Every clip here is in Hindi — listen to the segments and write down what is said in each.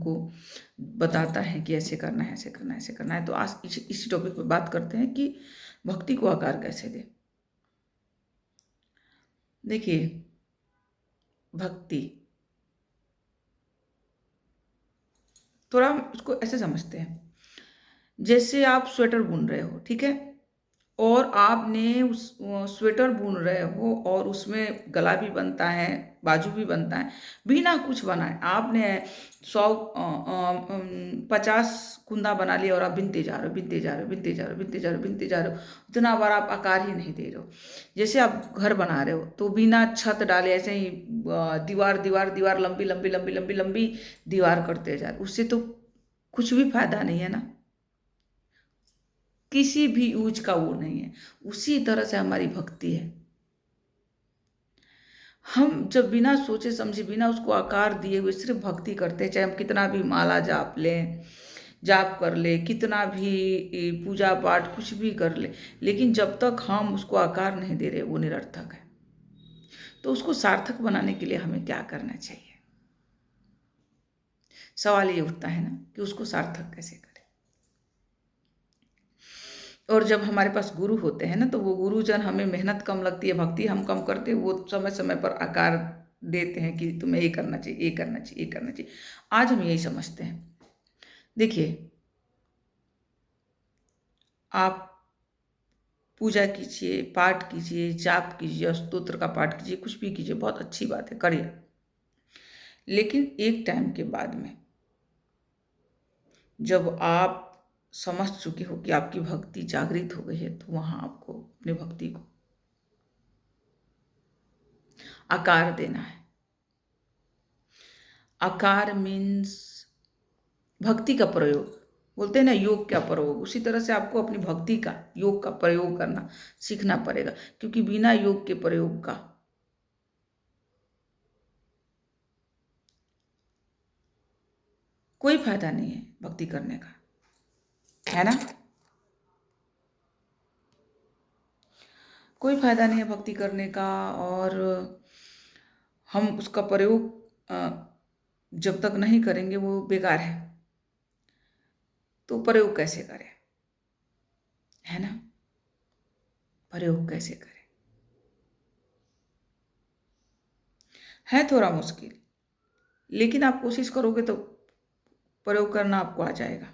हमको बताता है कि ऐसे करना है, ऐसे करना है, ऐसे करना है। तो आज इसी टॉपिक पे बात करते हैं कि भक्ति को आकार कैसे दें। देखिए, भक्ति थोड़ा हम उसको ऐसे समझते हैं, जैसे आप स्वेटर बुन रहे हो, ठीक है? और आपने उस स्वेटर बुन रहे हो और उसमें गला भी बनता है, बाजू भी बनता है, बिना कुछ बनाए आपने 50 कुंदा बना लिया और आप बिनते जा रहे हो, बिनते जा रहे हो, बिनते जा रहे हो, बिनते जा रहे हो, बिनते जा रहे हो। इतना बार आप आकार ही नहीं दे रहे हो। जैसे आप घर बना रहे हो तो बिना छत डाले ऐसे ही दीवार दीवार दीवार, लंबी लंबी लंबी लंबी लंबी दीवार करते जा रहे हो, उससे तो कुछ भी फायदा नहीं है ना, किसी भी यूज का वो नहीं है। उसी तरह से हमारी भक्ति है। हम जब बिना सोचे समझे, बिना उसको आकार दिए हुए सिर्फ भक्ति करते हैं, चाहे हम कितना भी माला जाप लें, जाप कर ले, कितना भी पूजा पाठ कुछ भी कर ले, लेकिन जब तक हम उसको आकार नहीं दे रहे वो निरर्थक है। तो उसको सार्थक बनाने के लिए हमें क्या करना चाहिए? सवाल ये उठता है ना कि उसको सार्थक कैसे करें। और जब हमारे पास गुरु होते हैं ना, तो वो गुरुजन, हमें मेहनत कम लगती है, भक्ति हम कम करते हैं, वो समय समय पर आकार देते हैं कि तुम्हें ये करना चाहिए, ये करना चाहिए, ये करना चाहिए। आज हम यही समझते हैं। देखिए, आप पूजा कीजिए, पाठ कीजिए, जाप कीजिए, स्तोत्र का पाठ कीजिए, कुछ भी कीजिए, बहुत अच्छी बात है, करिए। लेकिन एक टाइम के बाद में जब आप समझ चुके हो कि आपकी भक्ति जागृत हो गई है, तो वहां आपको अपनी भक्ति को आकार देना है। आकार मीन्स भक्ति का प्रयोग, बोलते हैं ना योग का प्रयोग, उसी तरह से आपको अपनी भक्ति का, योग का प्रयोग करना सीखना पड़ेगा। क्योंकि बिना योग के प्रयोग का कोई फायदा नहीं है भक्ति करने का, है ना? कोई फायदा नहीं है भक्ति करने का। और हम उसका प्रयोग जब तक नहीं करेंगे वो बेकार है। तो प्रयोग कैसे करें, है ना? प्रयोग कैसे करें है थोड़ा मुश्किल, लेकिन आप कोशिश करोगे तो प्रयोग करना आपको आ जाएगा।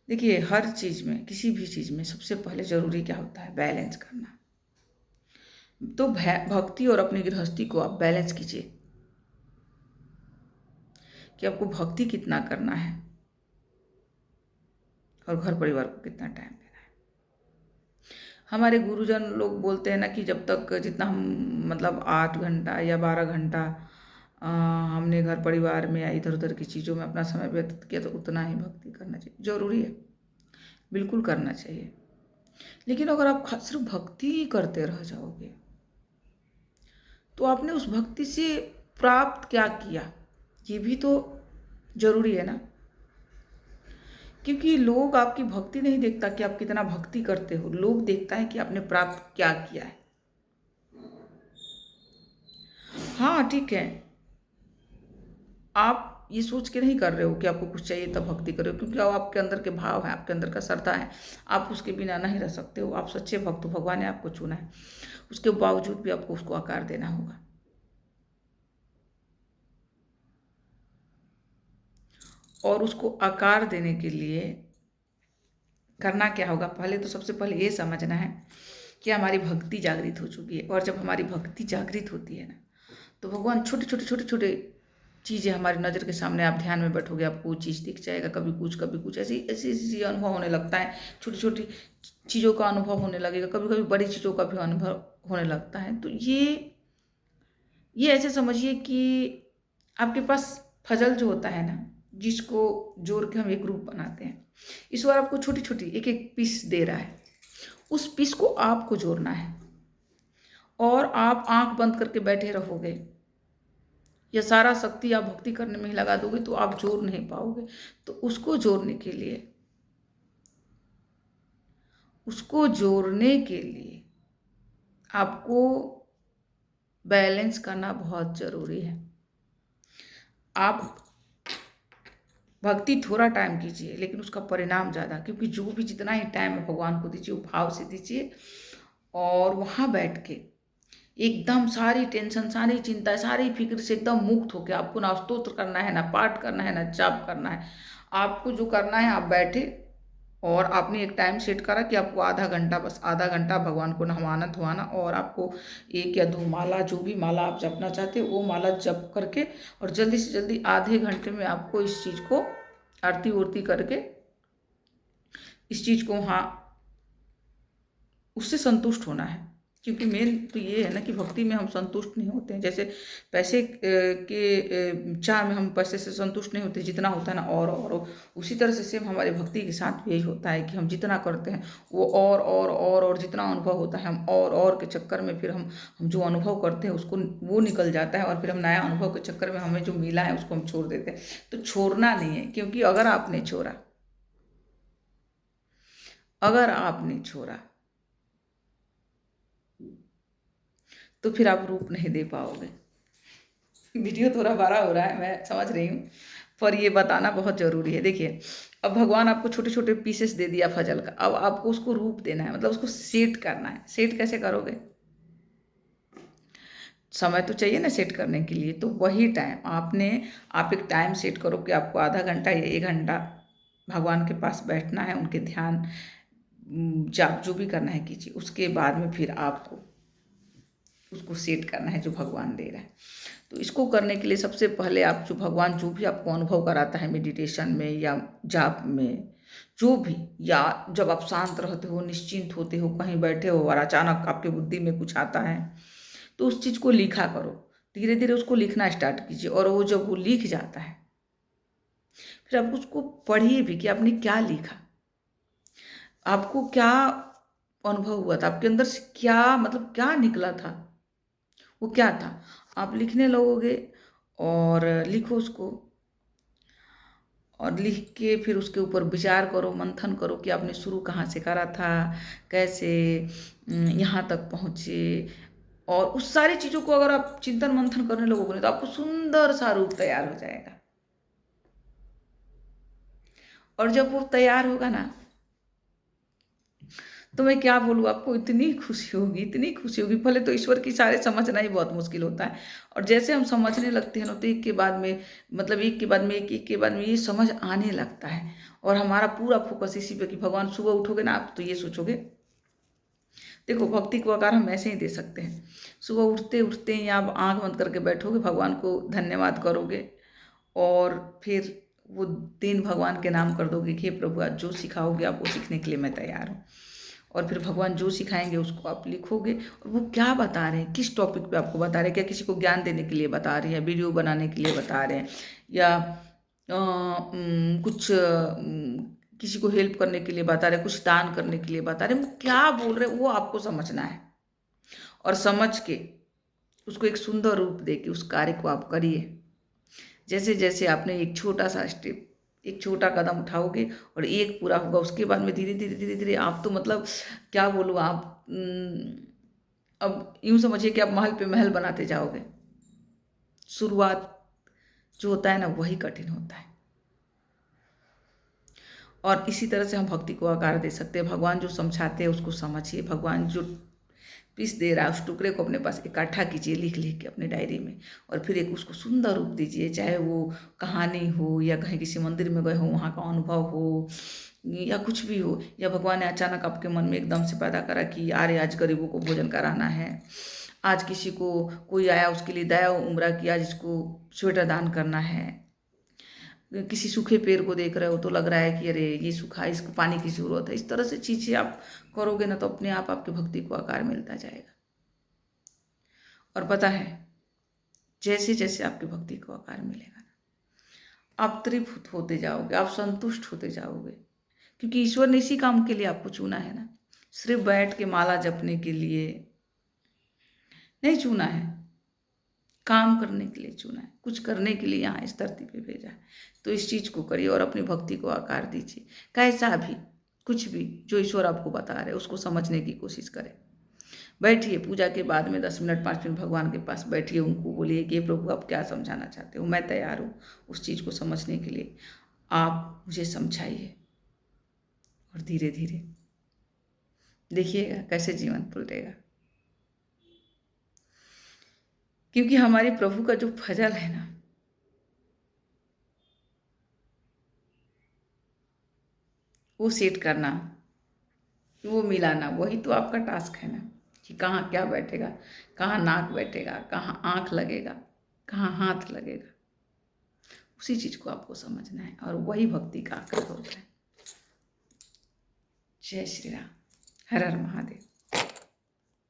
देखिए, हर चीज में, किसी भी चीज में सबसे पहले जरूरी क्या होता है? बैलेंस करना। तो भक्ति और अपनी गृहस्थी को आप बैलेंस कीजिए कि आपको भक्ति कितना करना है और घर परिवार को कितना टाइम देना है। हमारे गुरुजन लोग बोलते हैं ना कि जब तक, जितना हम मतलब 8 घंटा या 12 घंटा हमने घर परिवार में या इधर उधर की चीज़ों में अपना समय व्यतीत किया, तो उतना ही भक्ति करना चाहिए। जरूरी है, बिल्कुल करना चाहिए। लेकिन अगर आप सिर्फ भक्ति ही करते रह जाओगे, तो आपने उस भक्ति से प्राप्त क्या किया, ये भी तो जरूरी है ना। क्योंकि लोग आपकी भक्ति नहीं देखता कि आप कितना भक्ति करते हो, लोग देखता है कि आपने प्राप्त क्या किया है। हाँ ठीक है, आप ये सोच के नहीं कर रहे हो कि आपको कुछ चाहिए तब भक्ति कर रहे हो, क्योंकि अब आपके अंदर के भाव है, आपके अंदर का श्रद्धा है, आप उसके बिना नहीं रह सकते हो। आप सच्चे भक्त हो, भगवान ने आपको चुना है, उसके बावजूद भी आपको उसको आकार देना होगा। और उसको आकार देने के लिए करना क्या होगा? पहले तो सबसे पहले ये समझना है कि हमारी भक्ति जागृत हो चुकी है। और जब हमारी भक्ति जागृत होती है ना, तो भगवान छोटे छोटे छोटे छोटे चीज़ें हमारी नज़र के सामने, आप ध्यान में बैठोगे आपको वो चीज़ दिख जाएगा, कभी कुछ कभी कुछ, ऐसी ऐसी ऐसी चीज़ें अनुभव होने लगता है। छोटी छोटी चीज़ों का अनुभव होने लगेगा, कभी कभी बड़ी चीज़ों का भी अनुभव होने लगता है। तो ये ऐसे समझिए कि आपके पास फजल जो होता है ना, जिसको जोड़ के हम एक रूप बनाते हैं, ईश्वर आपको छोटी छोटी एक एक पीस दे रहा है, उस पीस को आपको जोड़ना है। और आप आंख बंद करके बैठे रहोगे या सारा शक्ति आप भक्ति करने में ही लगा दोगे, तो आप जोड़ नहीं पाओगे। तो उसको जोड़ने के लिए आपको बैलेंस करना बहुत जरूरी है। आप भक्ति थोड़ा टाइम कीजिए लेकिन उसका परिणाम ज़्यादा, क्योंकि जो भी जितना ही टाइम है भगवान को दीजिए वो भाव से दीजिए। और वहाँ बैठ के एकदम सारी टेंशन, सारी चिंता, सारी फिक्र से एकदम मुक्त होकर आपको ना स्तोत्र करना है, ना पाठ करना है, ना जाप करना है। आपको जो करना है, आप बैठे और आपने एक टाइम सेट करा कि आपको आधा घंटा, बस आधा घंटा भगवान को नहवाना धोवाना, और आपको एक या दो माला, जो भी माला आप जपना चाहते हो वो माला जप करके, और जल्दी से जल्दी आधे घंटे में आपको इस चीज़ को आरती उरती करके इस चीज़ को वहाँ उससे संतुष्ट होना है। क्योंकि मेन तो ये है ना कि भक्ति में हम संतुष्ट नहीं होते हैं। जैसे पैसे के चाह में हम पैसे से संतुष्ट नहीं होते जितना होता है ना, और उसी तरह से सेम हमारे भक्ति के साथ भी यही होता है कि हम जितना करते हैं वो और जितना अनुभव होता है हम और के चक्कर में फिर हम जो अनुभव करते हैं उसको वो निकल जाता है, और फिर हम नया अनुभव के चक्कर में हमें जो मिला है उसको हम छोड़ देते हैं। तो छोड़ना नहीं है, क्योंकि अगर आपने छोड़ा तो फिर आप रूप नहीं दे पाओगे। वीडियो थोड़ा बड़ा हो रहा है, मैं समझ रही हूँ, पर ये बताना बहुत ज़रूरी है। देखिए, अब भगवान आपको छोटे छोटे पीसेस दे दिया फजल का, अब आपको उसको रूप देना है, मतलब उसको सेट करना है। सेट कैसे करोगे? समय तो चाहिए ना सेट करने के लिए, तो वही टाइम आप एक टाइम सेट करो कि आपको आधा घंटा या 1 घंटा भगवान के पास बैठना है, उनके ध्यान जाप जो भी करना है कीजिए। उसके बाद में फिर आपको उसको सेट करना है जो भगवान दे रहा है। तो इसको करने के लिए सबसे पहले आप जो भगवान जो भी आपको अनुभव कराता है मेडिटेशन में या जाप में, जो भी, या जब आप शांत रहते हो, निश्चिंत होते हो, कहीं बैठे हो और अचानक आपके बुद्धि में कुछ आता है, तो उस चीज़ को लिखा करो। धीरे धीरे उसको लिखना स्टार्ट कीजिए, और वो जब वो लिख जाता है फिर आप उसको पढ़िए भी कि आपने क्या लिखा, आपको क्या अनुभव हुआ था, आपके अंदर से क्या, मतलब क्या निकला था, वो क्या था। आप लिखने लगोगे और लिखो उसको, और लिख के फिर उसके ऊपर विचार करो, मंथन करो कि आपने शुरू कहाँ से करा था, कैसे यहाँ तक पहुँचे। और उस सारी चीज़ों को अगर आप चिंतन मंथन करने लगोगे तो आपको सुंदर सा रूप तैयार हो जाएगा। और जब वो तैयार होगा ना, तो मैं क्या बोलूँ आपको, इतनी खुशी होगी, इतनी खुशी होगी। पहले तो ईश्वर की सारे समझना ही बहुत मुश्किल होता है, और जैसे हम समझने लगते हैं ना, तो एक के बाद में, मतलब एक के बाद में एक के बाद में ये समझ आने लगता है, और हमारा पूरा फोकस इसी पे कि भगवान, सुबह उठोगे ना आप तो ये सोचोगे, देखो भक्ति को आकार हम ऐसे ही दे सकते हैं। सुबह उठते उठते ही आप आँख बंद करके बैठोगे, भगवान को धन्यवाद करोगे, और फिर वो दिन भगवान के नाम कर दोगे कि हे प्रभु, आज जो सिखाओगे आप वो सीखने के लिए मैं तैयार हूँ। और फिर भगवान जो सिखाएंगे उसको आप लिखोगे, और वो क्या बता रहे हैं, किस टॉपिक पे आपको बता रहे हैं, क्या किसी को ज्ञान देने के लिए बता रहे हैं, वीडियो बनाने के लिए बता रहे हैं, या कुछ किसी को हेल्प करने के लिए बता रहे हैं, कुछ दान करने के लिए बता रहे हैं, वो क्या बोल रहे हैं वो आपको समझना है, और समझ के उसको एक सुंदर रूप दे के उस कार्य को आप करिए। जैसे जैसे आपने एक छोटा सा स्टेप, एक छोटा कदम उठाओगे और एक पूरा होगा, उसके बाद में धीरे धीरे धीरे धीरे आप तो, मतलब क्या बोलूँ, आप अब यूँ समझिए कि आप महल पे महल बनाते जाओगे। शुरुआत जो होता है ना, वही कठिन होता है। और इसी तरह से हम भक्ति को आकार दे सकते हैं। भगवान जो समझाते हैं उसको समझिए, भगवान जो पीस दे रहा है उस टुकड़े को अपने पास इकट्ठा कीजिए, लिख लिख के अपने डायरी में, और फिर एक उसको सुंदर रूप दीजिए। चाहे वो कहानी हो, या कहीं किसी मंदिर में गए हो वहाँ का अनुभव हो, या कुछ भी हो, या भगवान ने अचानक आपके मन में एकदम से पैदा करा कि अरे आज गरीबों को भोजन कराना है, आज किसी को कोई आया उसके लिए दया उमरा कि आज इसको स्वेटर दान करना है, किसी सूखे पेड़ को देख रहे हो तो लग रहा है कि अरे ये सूखा, इसको पानी की ज़रूरत है। इस तरह से चीज़ें आप करोगे ना, तो अपने आप आपकी भक्ति को आकार मिलता जाएगा। और पता है, जैसे जैसे आपकी भक्ति को आकार मिलेगा ना, आप तृप्त होते जाओगे, आप संतुष्ट होते जाओगे, क्योंकि ईश्वर ने इसी काम के लिए आपको चुना है ना। सिर्फ बैठ के माला जपने के लिए नहीं चुना है, काम करने के लिए चुना है, कुछ करने के लिए यहाँ इस धरती पे भेजा है। तो इस चीज़ को करिए और अपनी भक्ति को आकार दीजिए। कैसा भी, कुछ भी जो ईश्वर आपको बता रहे उसको समझने की कोशिश करें। बैठिए, पूजा के बाद में 10 मिनट 5 मिनट भगवान के पास बैठिए, उनको बोलिए कि प्रभु आप क्या समझाना चाहते हो, मैं तैयार हूँ उस चीज़ को समझने के लिए। आप मुझे समझाइए, और धीरे धीरे देखिएगा कैसे जीवन पलटेगा। क्योंकि हमारे प्रभु का जो फजल है ना, वो सेट करना, वो मिलाना, वही तो आपका टास्क है ना, कि कहाँ क्या बैठेगा, कहाँ नाक बैठेगा, कहाँ आँख लगेगा, कहाँ हाथ लगेगा। उसी चीज़ को आपको समझना है, और वही भक्ति का आकार होता है। जय श्री राम। हर हर महादेव।